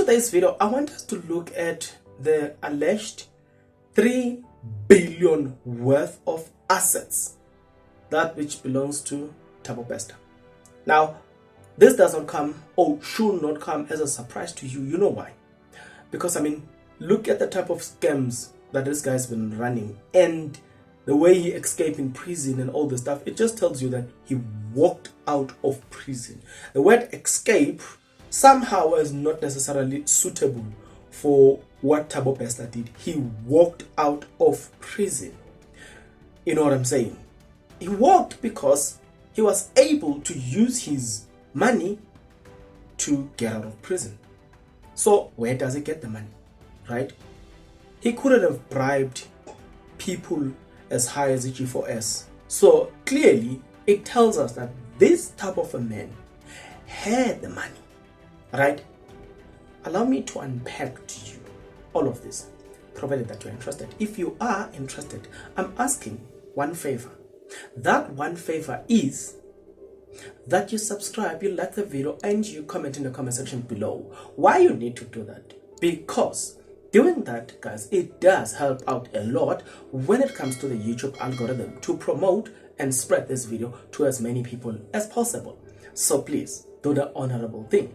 today's video, I want us to look at the alleged 3 billion worth of assets, that which belongs to Thabo Bester. Now, this does not come or should not come as a surprise to you. You know why? Because, I mean, look at the type of scams that this guy's been running and the way he escaped in prison and all this stuff. It just tells you that he walked out of prison. The word escape somehow is not necessarily suitable for what Thabo Bester did. He walked out of prison. You know what I'm saying? He walked because he was able to use his money to get out of prison. So where does he get the money, right? He couldn't have bribed people as high as the G4S. So clearly it tells us that this type of a man had the money, right? Allow me to unpack to you all of this, provided that you're interested. If you are interested, I'm asking one favor. That one favor is that you subscribe, you like the video, and you comment in the comment section below. Why you need to do that? Because doing that, guys, it does help out a lot when it comes to the YouTube algorithm to promote and spread this video to as many people as possible. So please do the honorable thing.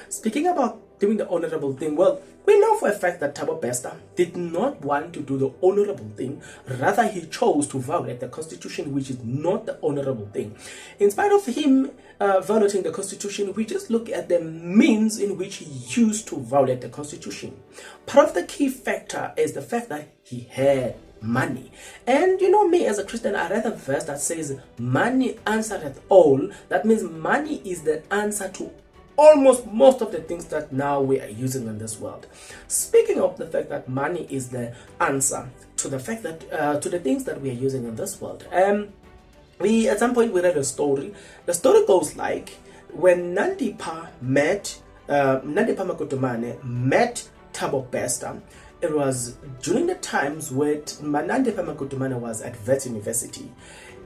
Speaking about doing the honorable thing, well, we know for a fact that Thabo Bester did not want to do the honorable thing. Rather, he chose to violate the constitution, which is not the honorable thing. In spite of him violating the constitution, we just look at the means in which he used to violate the constitution. Part of the key factor is the fact that he had money. And you know me, as a Christian, I read a verse that says, money answereth all. That means money is the answer to almost most of the things that now we are using in this world. Speaking of the fact that money is the answer to the fact that to the things that we are using in this world, we at some point we read a story. The story goes like, when Nandipa Makotomane met Thabo Bester, it was during the times where Nandipa Makotomane was at Wits University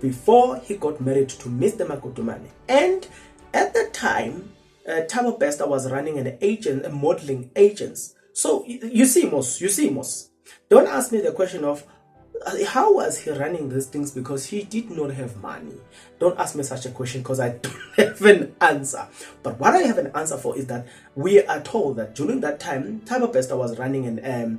before he got married to Mr. Makotomane. And at the time, Thabo Bester was running a modeling agency. So you see, Mos. Don't ask me the question of how was he running these things, because he did not have money. Don't ask me such a question, because I don't have an answer. But what I have an answer for is that we are told that during that time, Thabo Bester was running a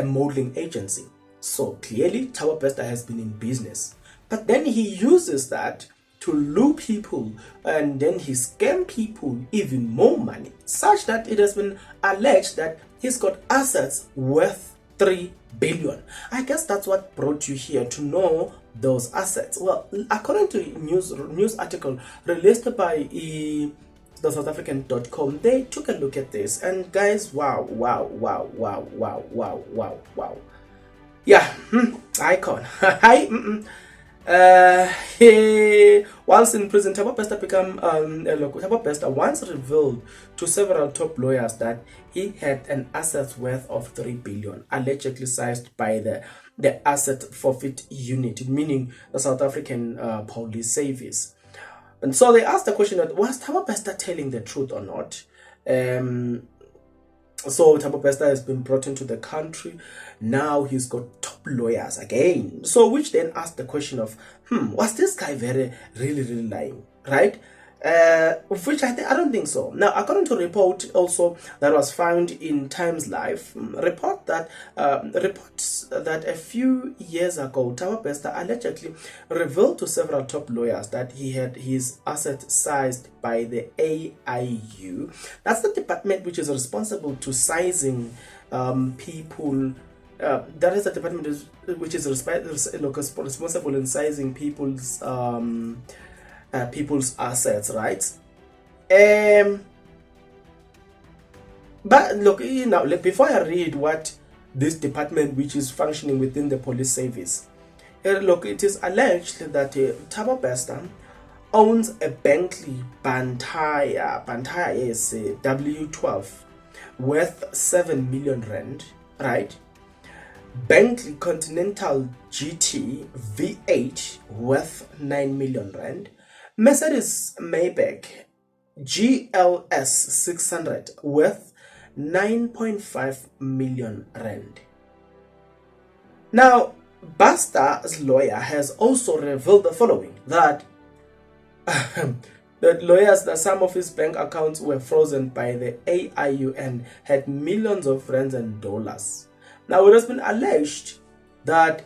modeling agency. So clearly, Thabo Bester has been in business. But then he uses that to lure people, and then he scam people even more money, such that it has been alleged that he's got assets worth 3 billion. I guess that's what brought you here, to know those assets. Well, according to news article released by the SouthAfrican.com, they took a look at this, and guys, wow. Yeah, icon. Whilst in prison, Thabo Bester once revealed to several top lawyers that he had an asset worth of 3 billion, allegedly seized by the asset forfeit unit, meaning the South African police service. And so they asked the question that, was Thabo Bester telling the truth or not? So Thabo Bester has been brought into the country. Now he's got top lawyers again. So which then asked the question of, was this guy really lying, right? Which I don't think so. Now, according to a report also that was found in Times Live, reports that a few years ago, Thabo Bester allegedly revealed to several top lawyers that he had his assets seized by the AIU. That's the department which is responsible to sizing people. That is the department which is responsible in sizing people's assets, right? But look, before I read what this department, which is functioning within the police service, look, it is alleged that Thabo Bester owns a Bentley Bantaya is W12 worth 7 million rand, right? Bentley Continental GT V8 worth 9 million rand. Mercedes Maybach GLS 600 worth 9.5 million rand. Now, Buster's lawyer has also revealed the following, that that some of his bank accounts were frozen by the AIU and had millions of rands and dollars. Now, it has been alleged that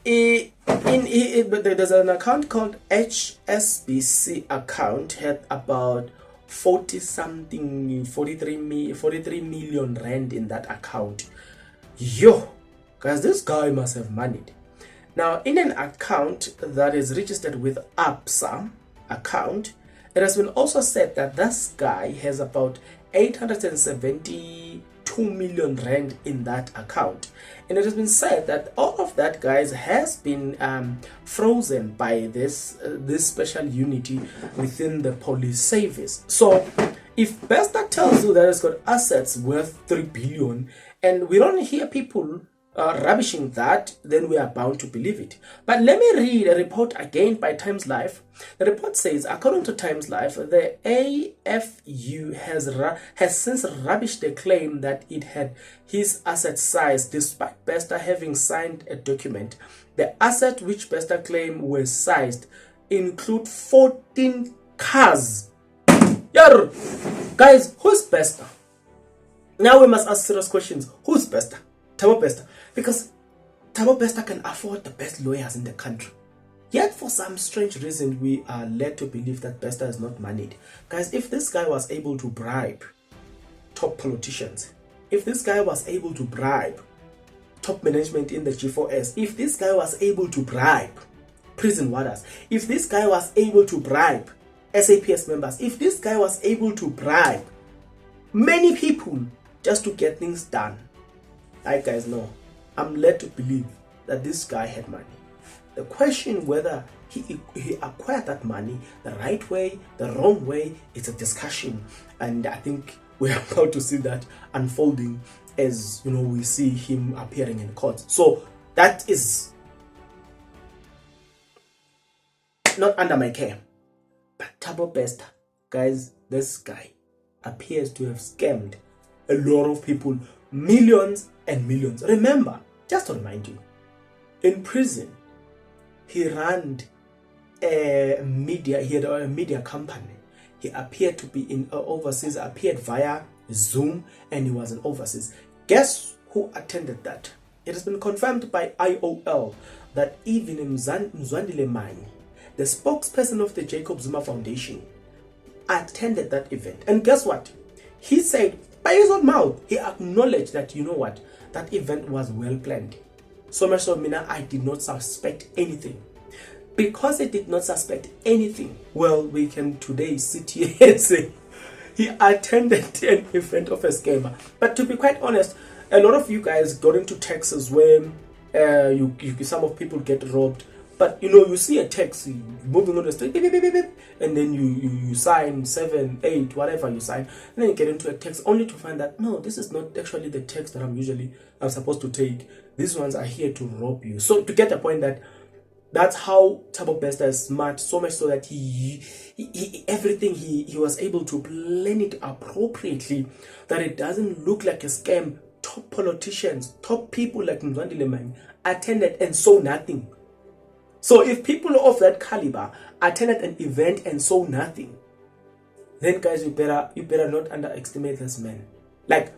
there's an account called HSBC account, had about 43 million rand in that account. Yo, guys, this guy must have money. Now, in an account that is registered with ABSA account, it has been also said that this guy has about 872 million rand in that account, and it has been said that all of that, guys, has been frozen by this special unity within the police service. So if Bester tells you that it's got assets worth 3 billion and we don't hear people rubbishing that, then we are bound to believe it. But let me read a report again by Times Life. The report says, according to Times Life, the AFU has since rubbished the claim that it had his asset sized, despite Bester having signed a document. The assets which Bester claimed were sized include 14 cars. Yeah, guys, who's Bester? Now we must ask serious questions. Who's Bester? Thabo Bester. Because Thabo Bester can afford the best lawyers in the country. Yet for some strange reason, we are led to believe that Bester is not moneyed. Guys, if this guy was able to bribe top politicians, if this guy was able to bribe top management in the G4S, if this guy was able to bribe prison warders, if this guy was able to bribe SAPS members, if this guy was able to bribe many people just to get things done, I guys know, I'm led to believe that this guy had money. The question whether he acquired that money the right way, the wrong way, it's a discussion, and I think we're about to see that unfolding as we see him appearing in court. So that is not under my care. But Thabo Bester, guys, this guy appears to have scammed a lot of people, millions and millions. Remember, just to remind you, in prison, he ran a media company. He appeared to be in overseas, appeared via Zoom, and he was in overseas. Guess who attended that? It has been confirmed by IOL that even Mzwandile Manyi, the spokesperson of the Jacob Zuma Foundation, attended that event. And guess what? He said, by his own mouth, he acknowledged that, that event was well planned. So much so, Mina, I did not suspect anything. Because I did not suspect anything, well, we can today sit here and say he attended an event of a scammer. But to be quite honest, a lot of you guys got into Texas where some of people get robbed. But you see a text moving on the street, beep, beep, beep, beep, and then you sign 7, 8, whatever you sign, and then you get into a text only to find that no, this is not actually the text that I'm supposed to take. These ones are here to rob you. So to get the point that that's how Thabo Bester is smart, so much so that he everything he was able to plan it appropriately, that it doesn't look like a scam. Top politicians, top people like Mzwandile Manyi attended and saw nothing. So if people of that caliber attended an event and saw nothing, then guys, you better not underestimate this man. Like,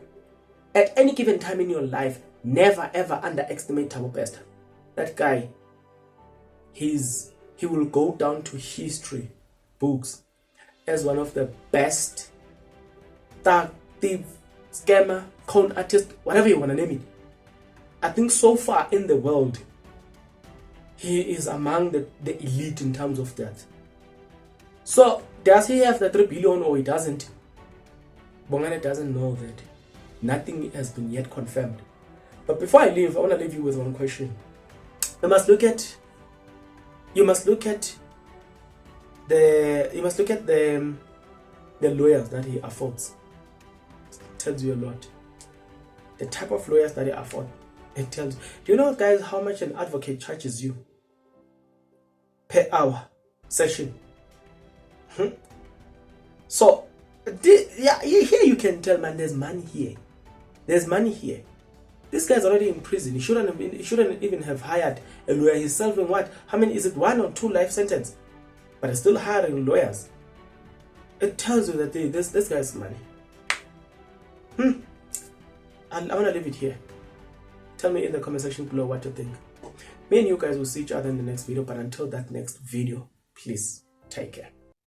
at any given time in your life, never ever underestimate Thabo Bester. That guy, he will go down to history books as one of the best thug, thief, scammer, con artist, whatever you want to name it. I think so far in the world, he is among the elite in terms of that. So, does he have the 3 billion or he doesn't? Bongani doesn't know that. Nothing has been yet confirmed. But before I leave, I want to leave you with one question. You must look at the lawyers that he affords. It tells you a lot. The type of lawyers that he affords. It tells you. Do you know, guys, how much an advocate charges you per hour session? So, yeah, here you can tell, man, there's money here. There's money here. This guy's already in prison. He shouldn't even have hired a lawyer. He's serving what? How many? Is it 1 or 2 life sentence? But he's still hiring lawyers. It tells you that this guy's money. I'm gonna leave it here. Tell me in the comment section below what you think. Me and you guys will see each other in the next video. But until that next video, please take care.